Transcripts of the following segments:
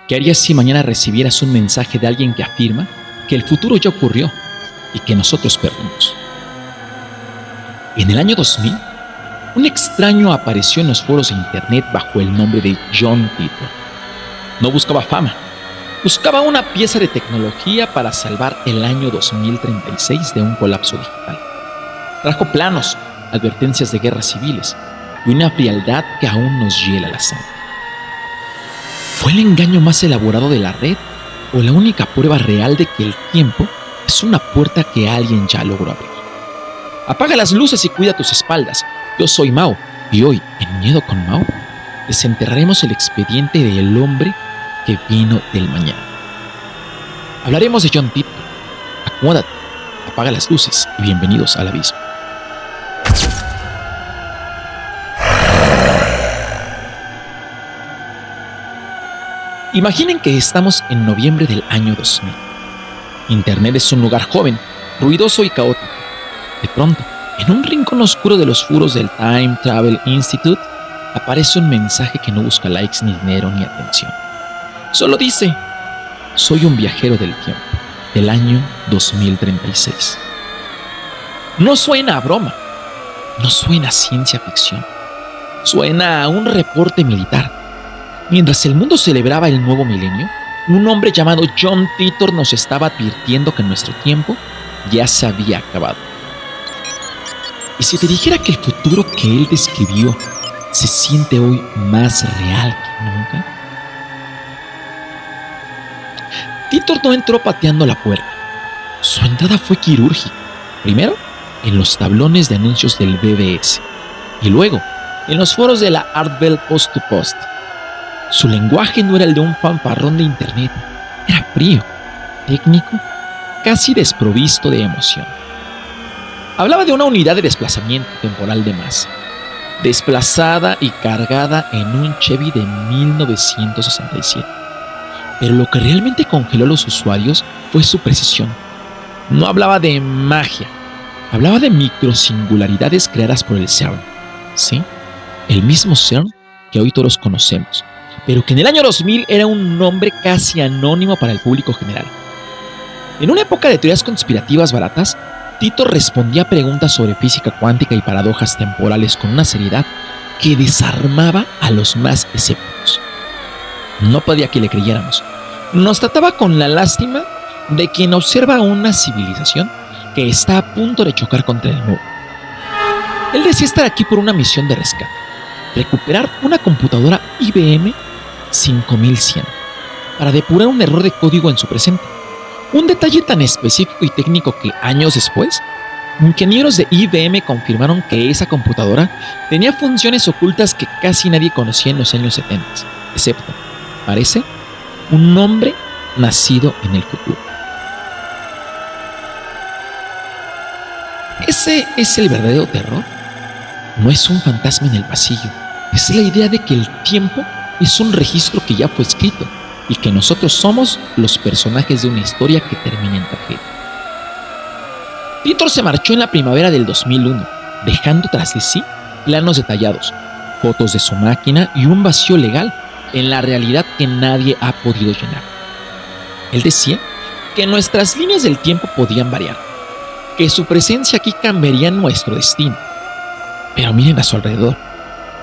¿Qué harías si mañana recibieras un mensaje de alguien que afirma que el futuro ya ocurrió y que nosotros perdimos? En el año 2000, un extraño apareció en los foros de internet bajo el nombre de John Titor. No buscaba fama, buscaba una pieza de tecnología para salvar el año 2036 de un colapso digital. Trajo planos, advertencias de guerras civiles y una frialdad que aún nos hiela la sangre. ¿Fue el engaño más elaborado de la red o la única prueba real de que el tiempo es una puerta que alguien ya logró abrir? Apaga las luces y cuida tus espaldas. Yo soy Mao y hoy, en Miedo con Mao, desenterraremos el expediente del hombre que vino del mañana. Hablaremos de John Titor. Acomódate, apaga las luces y bienvenidos al abismo. Imaginen que estamos en noviembre del año 2000. Internet es un lugar joven, ruidoso y caótico. De pronto, en un rincón oscuro de los foros del Time Travel Institute, aparece un mensaje que no busca likes, ni dinero, ni atención. Solo dice: soy un viajero del tiempo, del año 2036. No suena a broma, no suena a ciencia ficción, suena a un reporte militar. Mientras el mundo celebraba el nuevo milenio, un hombre llamado John Titor nos estaba advirtiendo que nuestro tiempo ya se había acabado. ¿Y si te dijera que el futuro que él describió se siente hoy más real que nunca? Titor no entró pateando la puerta. Su entrada fue quirúrgica. Primero, en los tablones de anuncios del BBS y luego en los foros de la Art Bell Post to Post. Su lenguaje no era el de un fanfarrón de internet. Era frío, técnico, casi desprovisto de emoción. Hablaba de una unidad de desplazamiento temporal de masa, desplazada y cargada en un Chevy de 1967. Pero lo que realmente congeló a los usuarios fue su precisión. No hablaba de magia, hablaba de microsingularidades creadas por el CERN. ¿Sí? El mismo CERN que hoy todos conocemos, pero que en el año 2000 era un nombre casi anónimo para el público general. En una época de teorías conspirativas baratas, Titor respondía a preguntas sobre física cuántica y paradojas temporales con una seriedad que desarmaba a los más escépticos. No podía que le creyéramos. Nos trataba con la lástima de quien observa una civilización que está a punto de chocar contra el muro. Él decía estar aquí por una misión de rescate: recuperar una computadora IBM 5100 para depurar un error de código en su presente. Un detalle tan específico y técnico que años después, ingenieros de IBM confirmaron que esa computadora tenía funciones ocultas que casi nadie conocía en los años 70, excepto, parece, un hombre nacido en el futuro. ¿Ese es el verdadero terror? No es un fantasma en el pasillo, es la idea de que el tiempo es un registro que ya fue escrito y que nosotros somos los personajes de una historia que termina en tragedia. Titor se marchó en la primavera del 2001, dejando tras de sí planos detallados, fotos de su máquina y un vacío legal en la realidad que nadie ha podido llenar. Él decía que nuestras líneas del tiempo podían variar, que su presencia aquí cambiaría nuestro destino. Pero miren a su alrededor,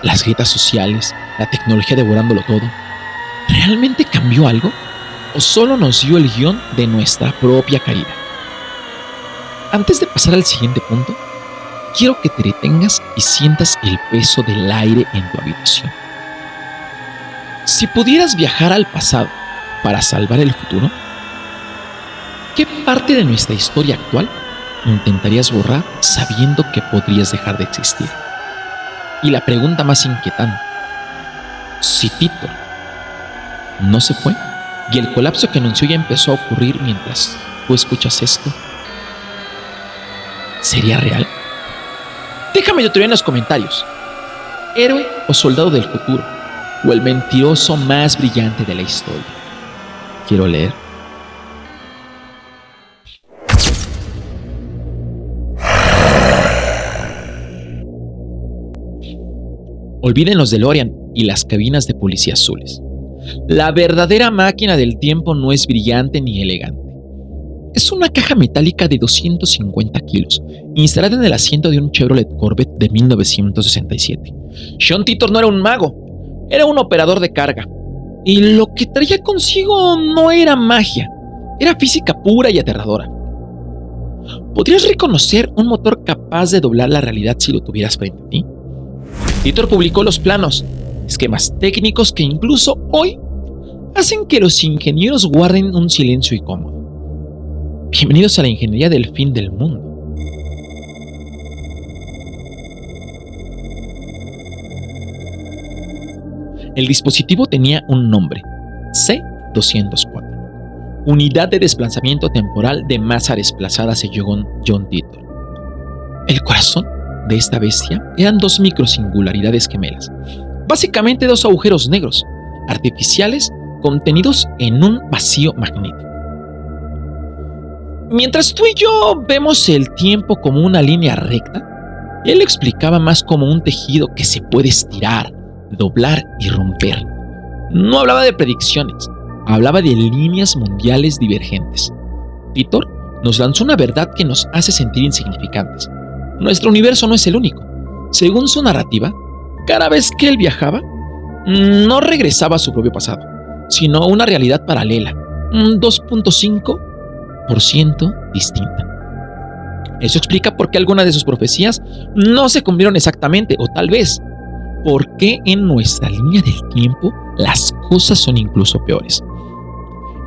las grietas sociales, la tecnología devorándolo todo. ¿Realmente cambió algo? ¿O solo nos dio el guión de nuestra propia caída? Antes de pasar al siguiente punto, quiero que te detengas y sientas el peso del aire en tu habitación. Si pudieras viajar al pasado para salvar el futuro, ¿qué parte de nuestra historia actual intentarías borrar sabiendo que podrías dejar de existir? Y la pregunta más inquietante: si Titor no se fue y el colapso que anunció ya empezó a ocurrir mientras tú escuchas esto, ¿sería real? Déjame tu teoría en los comentarios. ¿Héroe o soldado del futuro? ¿O el mentiroso más brillante de la historia? Quiero leer. Olviden los DeLorean y las cabinas de policía azules. La verdadera máquina del tiempo no es brillante ni elegante. Es una caja metálica de 250 kilos, instalada en el asiento de un Chevrolet Corvette de 1967. John Titor no era un mago, era un operador de carga. Y lo que traía consigo no era magia, era física pura y aterradora. ¿Podrías reconocer un motor capaz de doblar la realidad si lo tuvieras frente a ti? Titor publicó los planos, esquemas técnicos que incluso hoy hacen que los ingenieros guarden un silencio incómodo. Bienvenidos a la ingeniería del fin del mundo. El dispositivo tenía un nombre: C-204, Unidad de Desplazamiento Temporal de Masa Desplazada, según John Titor. El corazón de esta bestia eran dos microsingularidades gemelas, básicamente dos agujeros negros, artificiales contenidos en un vacío magnético. Mientras tú y yo vemos el tiempo como una línea recta, él lo explicaba más como un tejido que se puede estirar, doblar y romper. No hablaba de predicciones, hablaba de líneas mundiales divergentes. Titor nos lanzó una verdad que nos hace sentir insignificantes. Nuestro universo no es el único. Según su narrativa, cada vez que él viajaba, no regresaba a su propio pasado, sino a una realidad paralela, 2.5% distinta. Eso explica por qué algunas de sus profecías no se cumplieron exactamente, o tal vez por qué en nuestra línea del tiempo las cosas son incluso peores.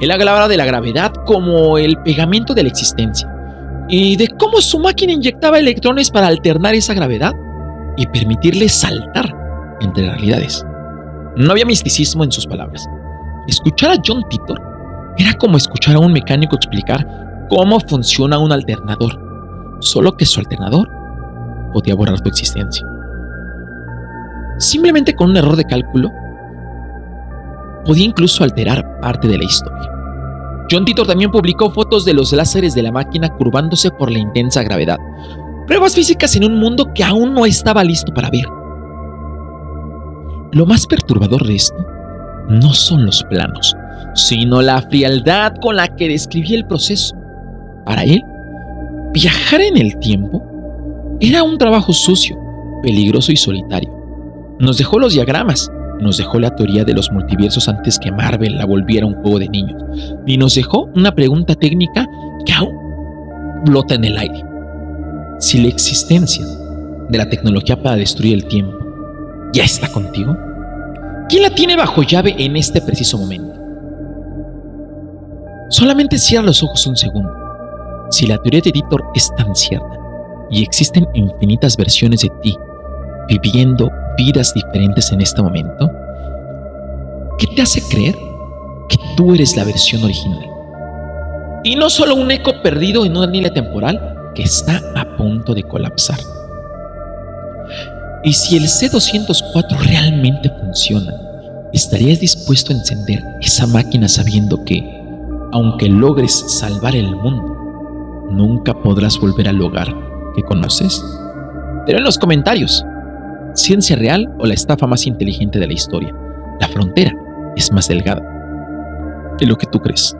Él hablaba de la gravedad como el pegamento de la existencia y de cómo su máquina inyectaba electrones para alternar esa gravedad y permitirle saltar entre realidades. No había misticismo en sus palabras. Escuchar a John Titor era como escuchar a un mecánico explicar cómo funciona un alternador, solo que su alternador podía borrar tu existencia. Simplemente con un error de cálculo, podía incluso alterar parte de la historia. John Titor también publicó fotos de los láseres de la máquina curvándose por la intensa gravedad, pruebas físicas en un mundo que aún no estaba listo para ver. Lo más perturbador de esto no son los planos, sino la frialdad con la que describía el proceso. Para él, viajar en el tiempo era un trabajo sucio, peligroso y solitario. Nos dejó los diagramas, nos dejó la teoría de los multiversos antes que Marvel la volviera un juego de niños, y nos dejó una pregunta técnica que aún flota en el aire. Si la existencia de la tecnología para destruir el tiempo ya está contigo, ¿quién la tiene bajo llave en este preciso momento? Solamente cierra los ojos un segundo. Si la teoría de Titor es tan cierta y existen infinitas versiones de ti viviendo vidas diferentes en este momento, ¿qué te hace creer que tú eres la versión original? Y no solo un eco perdido en una línea temporal que está a punto de colapsar. Y si el C-204 realmente funciona, ¿estarías dispuesto a encender esa máquina sabiendo que, aunque logres salvar el mundo, nunca podrás volver al hogar que conoces? Pero en los comentarios, ¿ciencia real o la estafa más inteligente de la historia? La frontera es más delgada de lo que tú crees.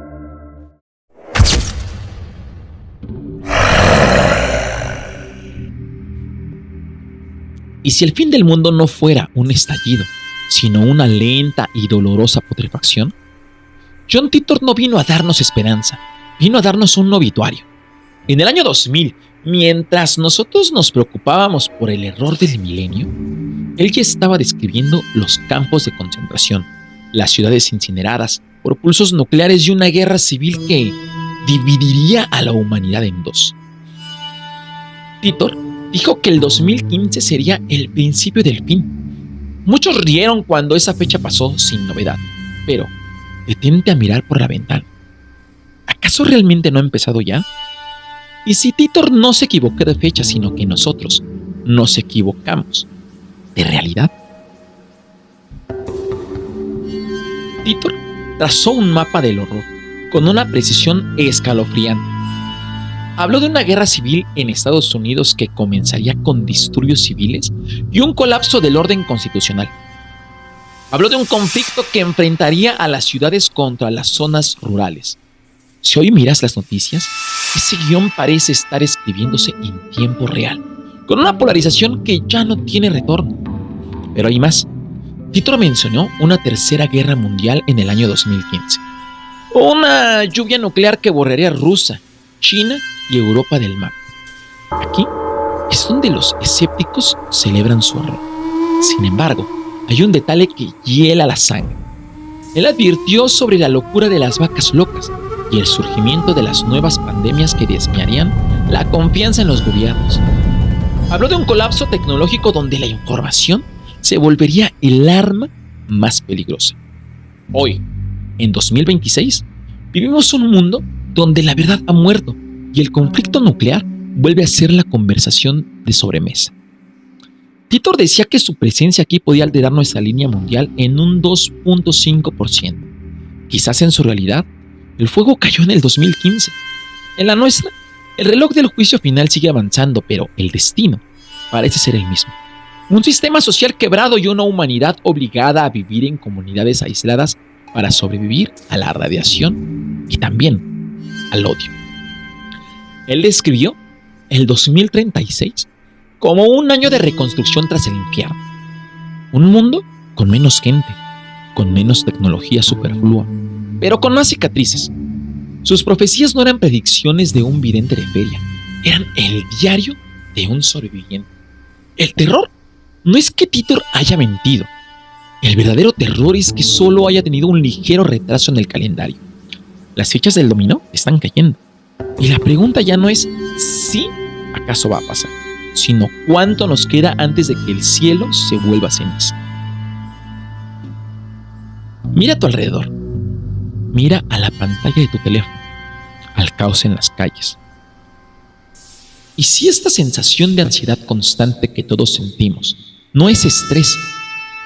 Y si el fin del mundo no fuera un estallido, sino una lenta y dolorosa putrefacción, John Titor no vino a darnos esperanza, vino a darnos un obituario. En el año 2000, mientras nosotros nos preocupábamos por el error del milenio, él ya estaba describiendo los campos de concentración, las ciudades incineradas por pulsos nucleares y una guerra civil que dividiría a la humanidad en dos. Titor dijo que el 2015 sería el principio del fin. Muchos rieron cuando esa fecha pasó sin novedad, pero detente a mirar por la ventana. ¿Acaso realmente no ha empezado ya? Y si Titor no se equivocó de fecha, sino que nosotros nos equivocamos de realidad. Titor trazó un mapa del horror con una precisión escalofriante. Habló de una guerra civil en Estados Unidos que comenzaría con disturbios civiles y un colapso del orden constitucional. Habló de un conflicto que enfrentaría a las ciudades contra las zonas rurales. Si hoy miras las noticias, ese guión parece estar escribiéndose en tiempo real, con una polarización que ya no tiene retorno. Pero hay más. Titor mencionó una tercera guerra mundial en el año 2015. O una lluvia nuclear que borraría Rusia, China y Europa del mapa. Aquí es donde los escépticos celebran su error. Sin embargo, hay un detalle que hiela la sangre. Él advirtió sobre la locura de las vacas locas y el surgimiento de las nuevas pandemias que desviarían la confianza en los gobiernos. Habló de un colapso tecnológico donde la información se volvería el arma más peligrosa. Hoy, en 2026, vivimos un mundo donde la verdad ha muerto y el conflicto nuclear vuelve a ser la conversación de sobremesa. Titor decía que su presencia aquí podía alterar nuestra línea mundial en un 2.5%. Quizás en su realidad, el fuego cayó en el 2015. En la nuestra, el reloj del juicio final sigue avanzando, pero el destino parece ser el mismo. Un sistema social quebrado y una humanidad obligada a vivir en comunidades aisladas para sobrevivir a la radiación y también al odio. Él describió el 2036 como un año de reconstrucción tras el infierno. Un mundo con menos gente, con menos tecnología superflua, pero con más cicatrices. Sus profecías no eran predicciones de un vidente de feria, eran el diario de un sobreviviente. El terror no es que Titor haya mentido. El verdadero terror es que solo haya tenido un ligero retraso en el calendario. Las fichas del dominó están cayendo. Y la pregunta ya no es si acaso va a pasar, sino cuánto nos queda antes de que el cielo se vuelva ceniza. Mira a tu alrededor. Mira a la pantalla de tu teléfono, al caos en las calles. Y si esta sensación de ansiedad constante que todos sentimos no es estrés,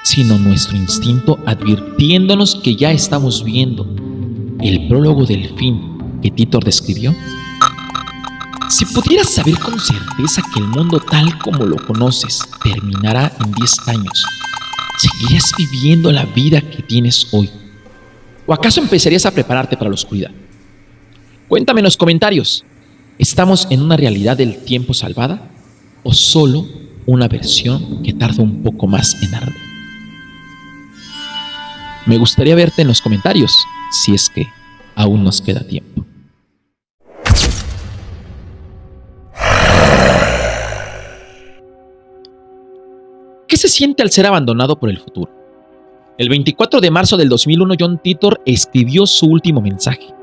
sino nuestro instinto advirtiéndonos que ya estamos viendo el prólogo del fin que Titor describió. Si pudieras saber con certeza que el mundo tal como lo conoces terminará en 10 años, ¿seguirías viviendo la vida que tienes hoy? ¿O acaso empezarías a prepararte para la oscuridad? Cuéntame en los comentarios. ¿Estamos en una realidad del tiempo salvada o solo una versión que tarda un poco más en arder? Me gustaría verte en los comentarios si es que aún nos queda tiempo. ¿Qué se siente al ser abandonado por el futuro? El 24 de marzo del 2001, John Titor escribió su último mensaje.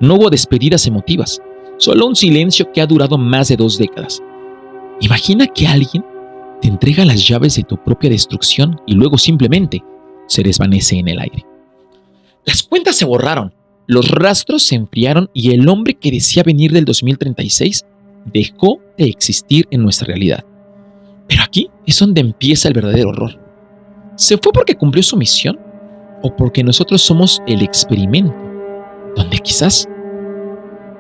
No hubo despedidas emotivas, solo un silencio que ha durado más de 2 décadas. Imagina que alguien te entrega las llaves de tu propia destrucción y luego simplemente se desvanece en el aire. Las cuentas se borraron, los rastros se enfriaron y el hombre que decía venir del 2036 dejó de existir en nuestra realidad. Pero aquí es donde empieza el verdadero horror. ¿Se fue porque cumplió su misión? ¿O porque nosotros somos el experimento, donde quizás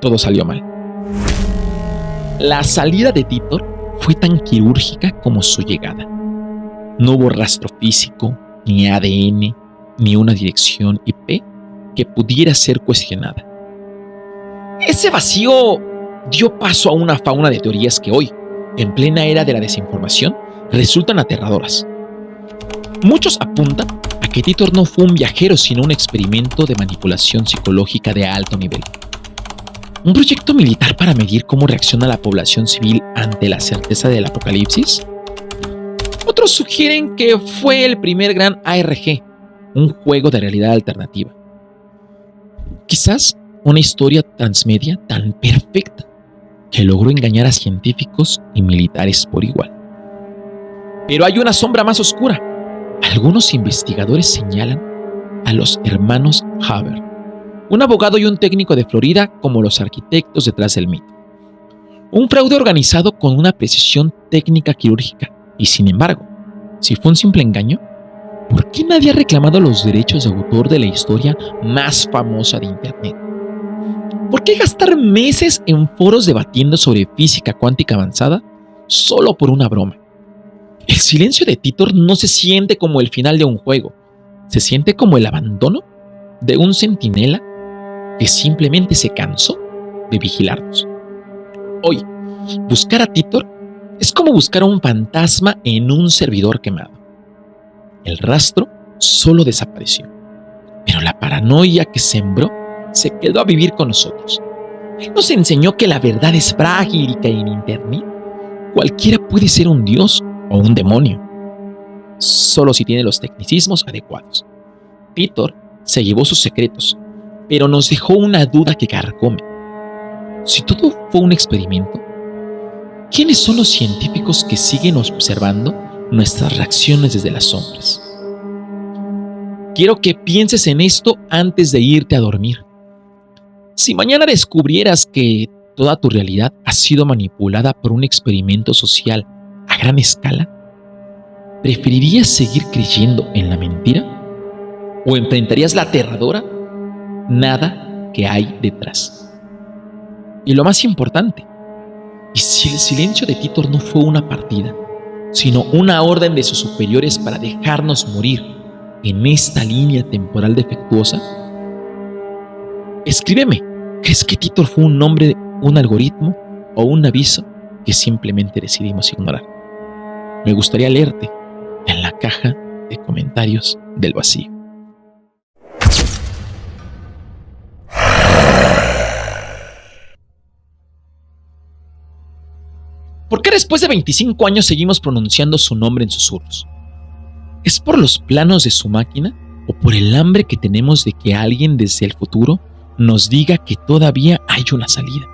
todo salió mal? La salida de Titor fue tan quirúrgica como su llegada. No hubo rastro físico, ni ADN, ni una dirección IP que pudiera ser cuestionada. Ese vacío dio paso a una fauna de teorías que hoy, en plena era de la desinformación, resultan aterradoras. Muchos apuntan a que Titor no fue un viajero, sino un experimento de manipulación psicológica de alto nivel. ¿Un proyecto militar para medir cómo reacciona la población civil ante la certeza del apocalipsis? Otros sugieren que fue el primer gran ARG, un juego de realidad alternativa. Quizás una historia transmedia tan perfecta que logró engañar a científicos y militares por igual. Pero hay una sombra más oscura. Algunos investigadores señalan a los hermanos Haber, un abogado y un técnico de Florida, como los arquitectos detrás del mito. Un fraude organizado con una precisión técnica quirúrgica. Y sin embargo, si fue un simple engaño, ¿por qué nadie ha reclamado los derechos de autor de la historia más famosa de Internet? ¿Por qué gastar meses en foros debatiendo sobre física cuántica avanzada solo por una broma? El silencio de Titor no se siente como el final de un juego, Se siente como el abandono de un centinela que simplemente se cansó de vigilarnos. Hoy, buscar a Titor es como buscar a un fantasma en un servidor quemado. El rastro solo desapareció, pero la paranoia que sembró se quedó a vivir con nosotros. Él nos enseñó que la verdad es frágil y que en Internet cualquiera puede ser un dios o un demonio, solo si tiene los tecnicismos adecuados. Titor se llevó sus secretos, pero nos dejó una duda que carcome. Si todo fue un experimento, ¿quiénes son los científicos que siguen observando nuestras reacciones desde las sombras? Quiero que pienses en esto antes de irte a dormir. Si mañana descubrieras que toda tu realidad ha sido manipulada por un experimento social a gran escala, ¿preferirías seguir creyendo en la mentira? ¿O enfrentarías la aterradora nada que hay detrás? Y lo más importante, ¿y si el silencio de Titor no fue una partida, sino una orden de sus superiores para dejarnos morir en esta línea temporal defectuosa? Escríbeme, ¿crees que Titor fue un nombre, un algoritmo o un aviso que simplemente decidimos ignorar? Me gustaría leerte en la caja de comentarios del vacío. ¿Por qué después de 25 años seguimos pronunciando su nombre en susurros? ¿Es por los planos de su máquina o por el hambre que tenemos de que alguien desde el futuro nos diga que todavía hay una salida?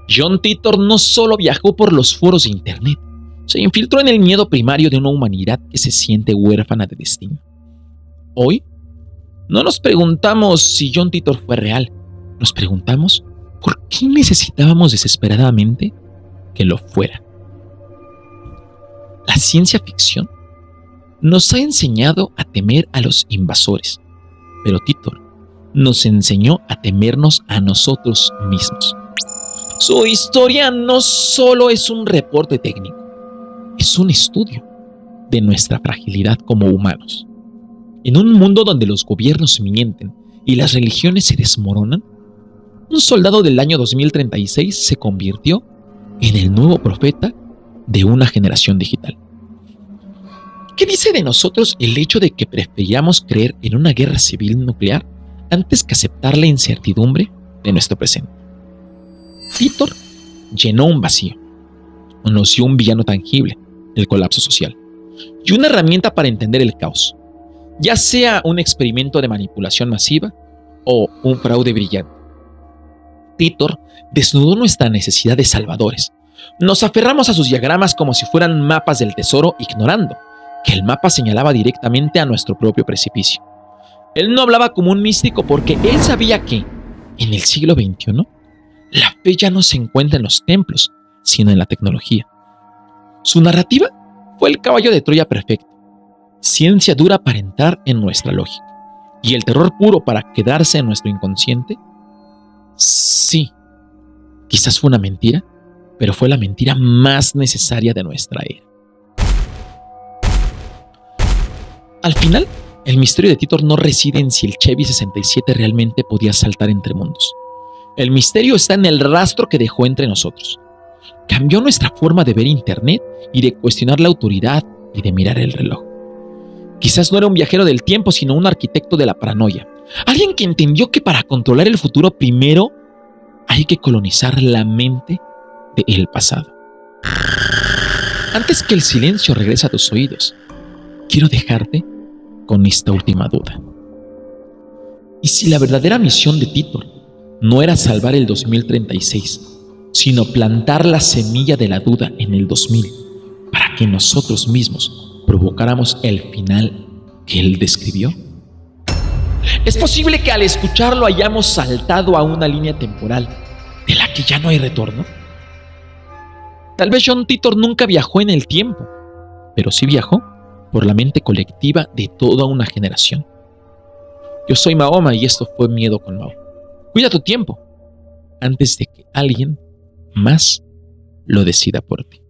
John Titor no solo viajó por los foros de Internet, se infiltró en el miedo primario de una humanidad que se siente huérfana de destino. Hoy, no nos preguntamos si John Titor fue real, nos preguntamos por qué necesitábamos desesperadamente que lo fuera. La ciencia ficción nos ha enseñado a temer a los invasores, pero Titor nos enseñó a temernos a nosotros mismos. Su historia no solo es un reporte técnico, es un estudio de nuestra fragilidad como humanos. En un mundo donde los gobiernos mienten y las religiones se desmoronan, un soldado del año 2036 se convirtió en el nuevo profeta de una generación digital. ¿Qué dice de nosotros el hecho de que preferíamos creer en una guerra civil nuclear antes que aceptar la incertidumbre de nuestro presente? Titor llenó un vacío, nos dio un villano tangible, el colapso social, y una herramienta para entender el caos, ya sea un experimento de manipulación masiva o un fraude brillante. Titor desnudó nuestra necesidad de salvadores. Nos aferramos a sus diagramas como si fueran mapas del tesoro, ignorando que el mapa señalaba directamente a nuestro propio precipicio. Él no hablaba como un místico porque él sabía que, en el siglo XXI, la fe ya no se encuentra en los templos, sino en la tecnología. Su narrativa fue el caballo de Troya perfecto, ciencia dura para entrar en nuestra lógica, y el terror puro para quedarse en nuestro inconsciente. Sí, quizás fue una mentira, pero fue la mentira más necesaria de nuestra era. Al final, el misterio de Titor no reside en si el Chevy 67 realmente podía saltar entre mundos. El misterio está en el rastro que dejó entre nosotros. Cambió nuestra forma de ver Internet y de cuestionar la autoridad y de mirar el reloj. Quizás no era un viajero del tiempo, sino un arquitecto de la paranoia. Alguien que entendió que para controlar el futuro primero hay que colonizar la mente del pasado. Antes que el silencio regrese a tus oídos, quiero dejarte con esta última duda. ¿Y si la verdadera misión de Titor no era salvar el 2036, sino plantar la semilla de la duda en el 2000 para que nosotros mismos provocáramos el final que él describió? Es posible que al escucharlo hayamos saltado a una línea temporal de la que ya no hay retorno. Tal vez John Titor nunca viajó en el tiempo, pero sí viajó por la mente colectiva de toda una generación. Yo soy Mahoma y esto fue Miedo con Mao. Cuida tu tiempo antes de que alguien más lo decida por ti.